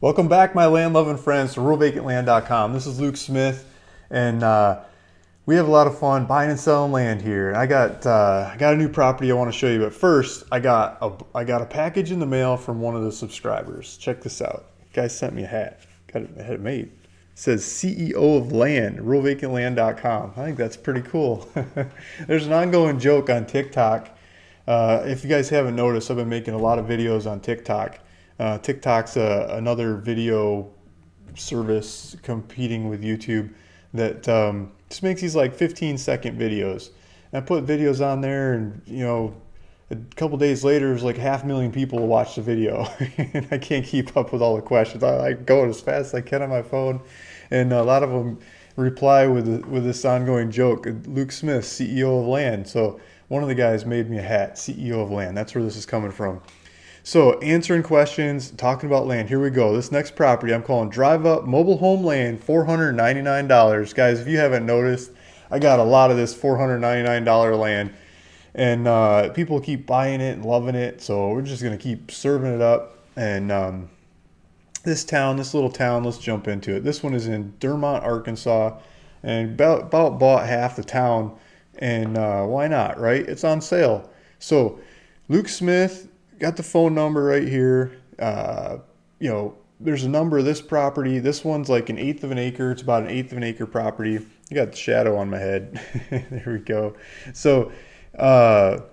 Welcome back, my land-loving friends, to RuralVacantLand.com. This is Luke Smith, and we have a lot of fun buying and selling land here. I got a new property I want to show you, but first, I got a package in the mail from one of the subscribers. Check this out. The guy sent me a hat. Got it, had it made. It says CEO of Land, RuralVacantLand.com. I think that's pretty cool. There's an ongoing joke on TikTok. If you guys haven't noticed, I've been making a lot of videos on TikTok. TikTok's another video service competing with YouTube that just makes these like 15-second videos. And I put videos on there, and a couple days later, there's like 500,000 people watch the video, and I can't keep up with all the questions. I go as fast as I can on my phone, and a lot of them reply with this ongoing joke: Luke Smith, CEO of Land. So one of the guys made me a hat, CEO of Land. That's where this is coming from. So answering questions, talking about land. Here we go. This next property I'm calling Drive Up Mobile Home Land, $499. Guys, if you haven't noticed, I got a lot of this $499 land. And people keep buying it and loving it. So we're just going to keep serving it up. And this little town, let's jump into it. This one is in Dermott, Arkansas. And about bought half the town. And why not, right? It's on sale. So Luke Smith, got the phone number right here. There's a number of this property. This one's like an eighth of an acre. It's about an eighth of an acre property. You got the shadow on my head. There we go. So, got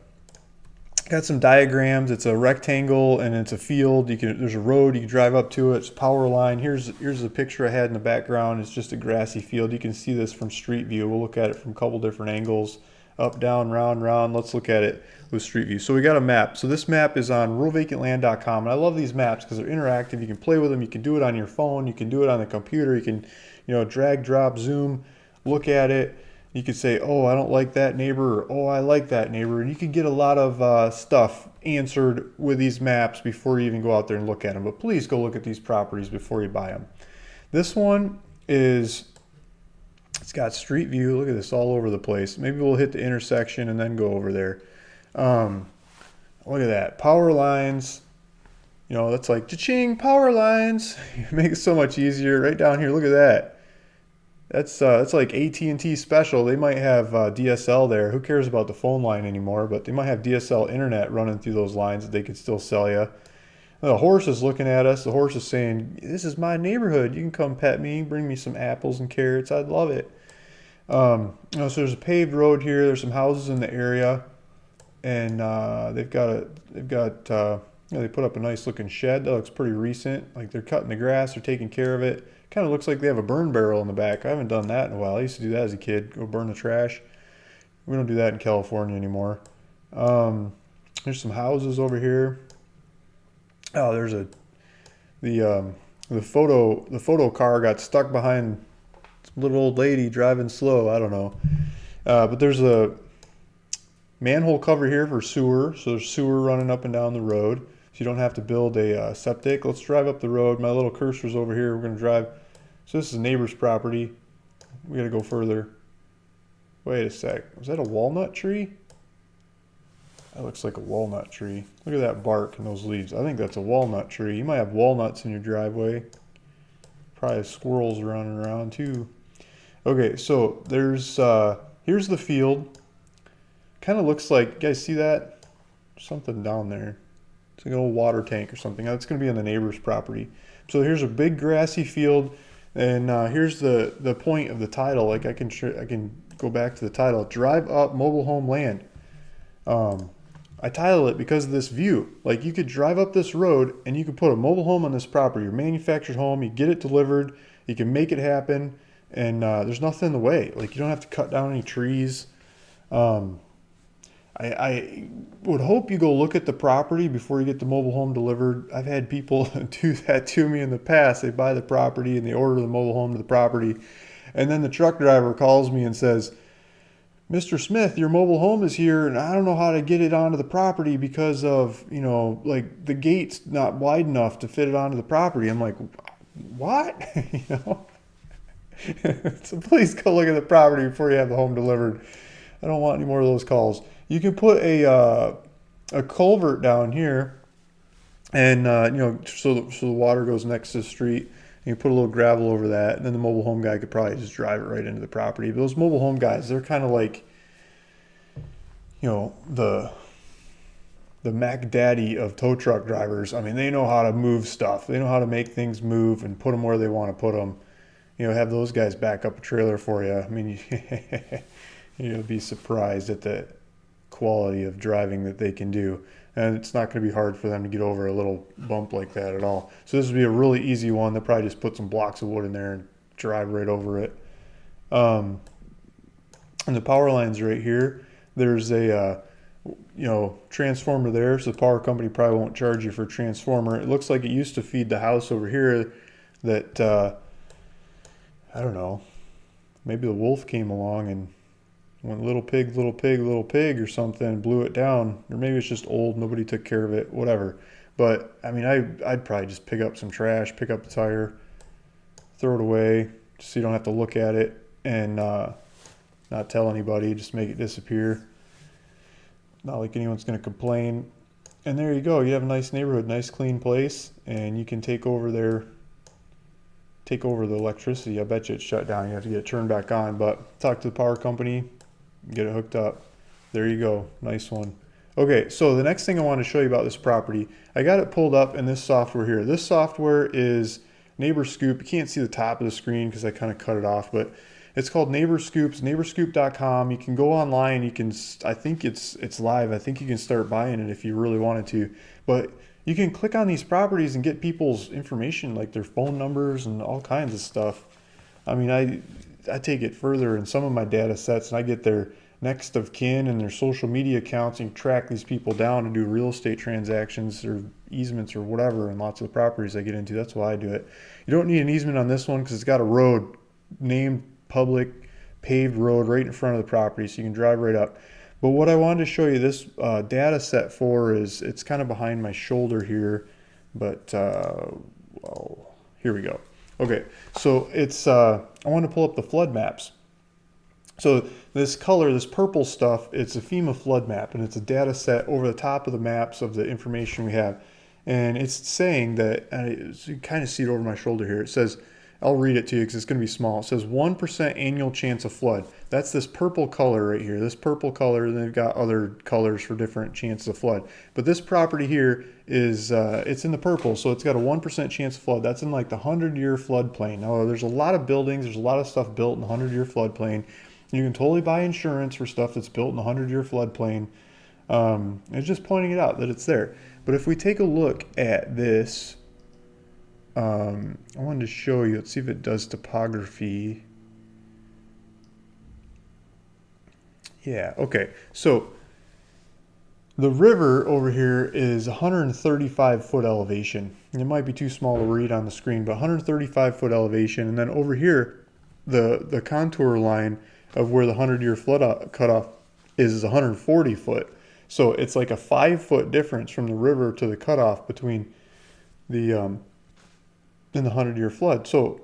some diagrams. It's a rectangle and it's a field. There's a road. You can drive up to it. It's a power line. Here's the picture I had in the background. It's just a grassy field. You can see this from street view. We'll look at it from a couple different angles. Up, down, round, round. Let's look at it with street view. So we got a map. So this map is on ruralvacantland.com. And I love these maps because they're interactive. You can play with them. You can do it on your phone. You can do it on the computer. You can, drag, drop, zoom, look at it. You could say, oh, I don't like that neighbor, or oh, I like that neighbor. And you can get a lot of stuff answered with these maps before you even go out there and look at them. But please go look at these properties before you buy them. This one is... It's got street view. Look at this all over the place. Maybe we'll hit the intersection and then go over there. Look at that. Power lines. That's like cha-ching, power lines. Make it so much easier. Right down here, look at that. That's like AT&T special. They might have DSL there. Who cares about the phone line anymore? But they might have DSL internet running through those lines that they could still sell you. The horse is looking at us. The horse is saying, this is my neighborhood. You can come pet me, bring me some apples and carrots. I'd love it. So there's a paved road here. There's some houses in the area. And they put up a nice looking shed. That looks pretty recent. Like they're cutting the grass. They're taking care of it. Kind of looks like they have a burn barrel in the back. I haven't done that in a while. I used to do that as a kid. Go burn the trash. We don't do that in California anymore. There's some houses over here. Oh, there's the photo car got stuck behind some little old lady driving slow. I don't know, but there's a manhole cover here for sewer. So there's sewer running up and down the road, so you don't have to build a septic. Let's drive up the road. My little cursor's over here. We're gonna drive. So this is a neighbor's property. We gotta go further. Wait a sec. Was that a walnut tree? That looks like a walnut tree. Look at that bark and those leaves. I think that's a walnut tree. You might have walnuts in your driveway. Probably have squirrels running around too. Okay, so here's the field. Kind of looks like, you guys see that? Something down there. It's like an old water tank or something. That's going to be on the neighbor's property. So here's a big grassy field, and here's the point of the title. Like I can go back to the title. Drive Up Mobile Home Land. I title it because of this view. Like you could drive up this road and you could put a mobile home on this property, your manufactured home. You get it delivered. You can make it happen, and there's nothing in the way. Like you don't have to cut down any trees. I would hope you go look at the property before you get the mobile home delivered. I've had people do that to me in the past. They buy the property and they order the mobile home to the property, and then the truck driver calls me and says, Mr. Smith, your mobile home is here, and I don't know how to get it onto the property because of, like the gate's not wide enough to fit it onto the property. I'm like, what? So please go look at the property before you have the home delivered. I don't want any more of those calls. You can put a culvert down here And you know, so the water goes next to the street, and you put a little gravel over that, and then the mobile home guy could probably just drive it right into the property. But those mobile home guys, they're kind of like, you know, the Mac Daddy of tow truck drivers. I mean, they know how to move stuff. They know how to make things move and put them where they want to put them. You know, have those guys back up a trailer for you. I mean, you'll be surprised at the quality of driving that they can do. And it's not going to be hard for them to get over a little bump like that at all. So this would be a really easy one. They'll probably just put some blocks of wood in there and drive right over it. And the power lines right here, there's a you know, transformer there, so the power company probably won't charge you for a transformer. It looks like it used to feed the house over here that I don't know, maybe the wolf came along and went little pig, little pig, little pig or something and blew it down. Or maybe it's just old, nobody took care of it, whatever. But I mean, I'd probably just pick up some trash, pick up the tire, throw it away, just so you don't have to look at it and not tell anybody, just make it disappear. Not like anyone's going to complain. And there you go. You have a nice neighborhood, nice clean place, and you can take over the electricity. I bet you it's shut down. You have to get it turned back on, but talk to the power company, get it hooked up. There you go. Nice one. Okay, so the next thing I want to show you about this property, I got it pulled up in this software here. This software is Neighbor Scoop. You can't see the top of the screen because I kind of cut it off, but it's called Neighbor Scoops, neighborscoop.com. You can go online. You can, I think it's live. I think you can start buying it if you really wanted to. But you can click on these properties and get people's information, like their phone numbers and all kinds of stuff. I mean, I take it further in some of my data sets, and I get their next of kin and their social media accounts, and track these people down and do real estate transactions or easements or whatever in lots of the properties I get into. That's why I do it. You don't need an easement on this one because it's got a road named public paved road right in front of the property, so you can drive right up. But what I wanted to show you this data set for is, it's kind of behind my shoulder here, but well, here we go. Okay, so it's I want to pull up the flood maps. So this color, this purple stuff, it's a Fema Flood Map, and it's a data set over the top of the maps of the information we have. And it's saying that, you can kind of see it over my shoulder here, it says, I'll read it to you because it's going to be small. It says 1% annual chance of flood. That's this purple color right here. This purple color, and they've got other colors for different chances of flood. But this property here is, it's in the purple, so it's got a 1% chance of flood. That's in like the 100-year floodplain. Now, there's a lot of buildings, there's a lot of stuff built in the 100-year floodplain. You can totally buy insurance for stuff that's built in the 100-year floodplain. It's just pointing it out that it's there. But if we take a look at this, I wanted to show you, let's see if it does topography. Yeah, okay. So the river over here is 135-foot elevation. It might be too small to read on the screen, but 135-foot elevation. And then over here, the contour line of where the 100-year flood cutoff is 140 foot. So it's like a 5-foot difference from the river to the cutoff between the in the 100-year flood. So,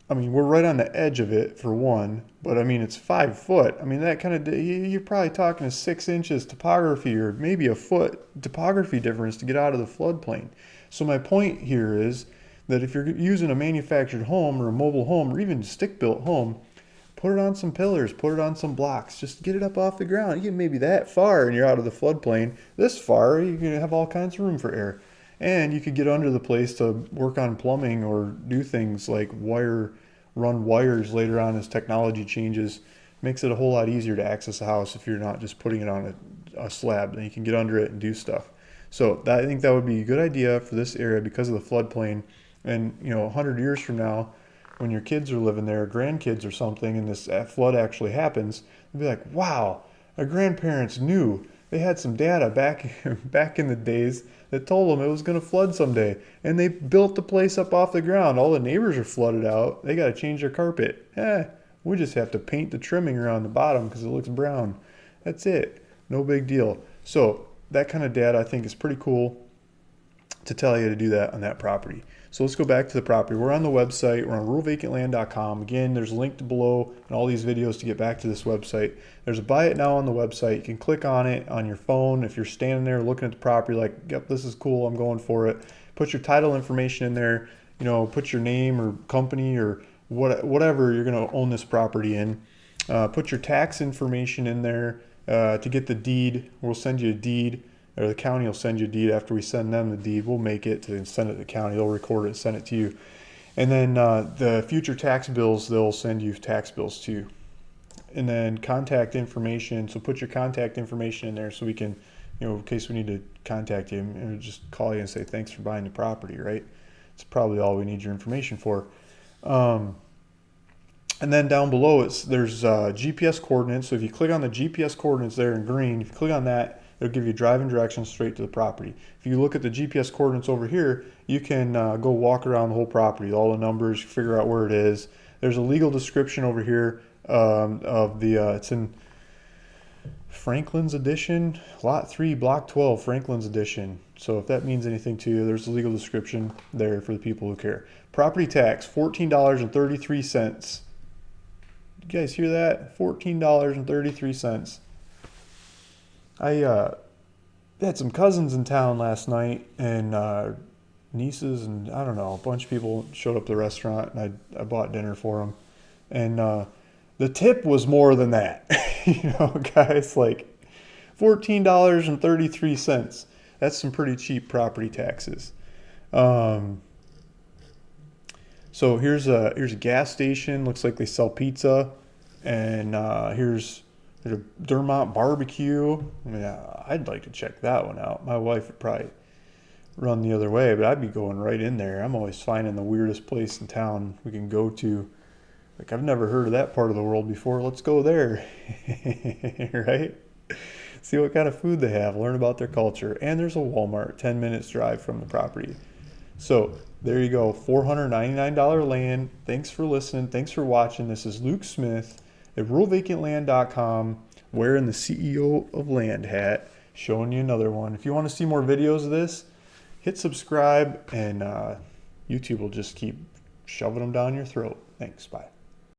I mean, we're right on the edge of it for one, but I mean, it's 5 foot. I mean, that kind of, you're probably talking a 6 inches topography or maybe a foot topography difference to get out of the floodplain. So my point here is that if you're using a manufactured home or a mobile home or even a stick-built home, put it on some pillars, put it on some blocks, just get it up off the ground. You get maybe that far and you're out of the floodplain. This far, you can have all kinds of room for air. And you could get under the place to work on plumbing or do things like run wires later on as technology changes. Makes it a whole lot easier to access a house if you're not just putting it on a slab. Then you can get under it and do stuff. So I think that would be a good idea for this area because of the floodplain. And 100 years from now, when your kids are living there, grandkids or something, and this flood actually happens, they'll be like, wow, our grandparents knew. They had some data back in the days that told them it was going to flood someday. And they built the place up off the ground. All the neighbors are flooded out. They got to change their carpet. We just have to paint the trimming around the bottom because it looks brown. That's it. No big deal. So that kind of data I think is pretty cool. to tell you to do that on that property. So let's go back to the property. We're on the website. We're on ruralvacantland.com. Again, there's linked below in all these videos to get back to this website. There's a buy it now on the website. You can click on it on your phone. If you're standing there looking at the property like, yep, this is cool, I'm going for it. Put your title information in there. You know, put your name or company or whatever you're going to own this property in. Put your tax information in there to get the deed. We'll send you a deed. Or the county will send you a deed after we send them the deed. We'll make it to send it to the county. They'll record it and send it to you. And then the future tax bills, they'll send you tax bills too. And then contact information. So put your contact information in there so we can, you know, in case we need to contact you, and just call you and say thanks for buying the property, right? It's probably all we need your information for. And then down below there's GPS coordinates. So if you click on the GPS coordinates there in green, if you click on that, it'll give you driving directions straight to the property. If you look at the GPS coordinates over here, you can go walk around the whole property, all the numbers, figure out where it is. There's a legal description over here of the, it's in Franklin's Edition, Lot 3, Block 12, Franklin's Edition. So if that means anything to you, there's a legal description there for the people who care. Property tax, $14.33. You guys hear that? $14.33. I had some cousins in town last night, and nieces, and I don't know, a bunch of people showed up to the restaurant, and I bought dinner for them. And the tip was more than that. You know, guys, like $14.33. That's some pretty cheap property taxes. So here's a gas station. Looks like they sell pizza. And there's a Dermott barbecue. I mean, I'd like to check that one out. My wife would probably run the other way, but I'd be going right in there. I'm always finding the weirdest place in town we can go to. Like, I've never heard of that part of the world before. Let's go there. Right? See what kind of food they have. Learn about their culture. And there's a Walmart 10 minutes drive from the property. So there you go. $499 land. Thanks for listening. Thanks for watching. This is Luke Smith at ruralvacantland.com, wearing the CEO of Land hat, showing you another one. If you want to see more videos of this, hit subscribe, and YouTube will just keep shoving them down your throat. Thanks. Bye.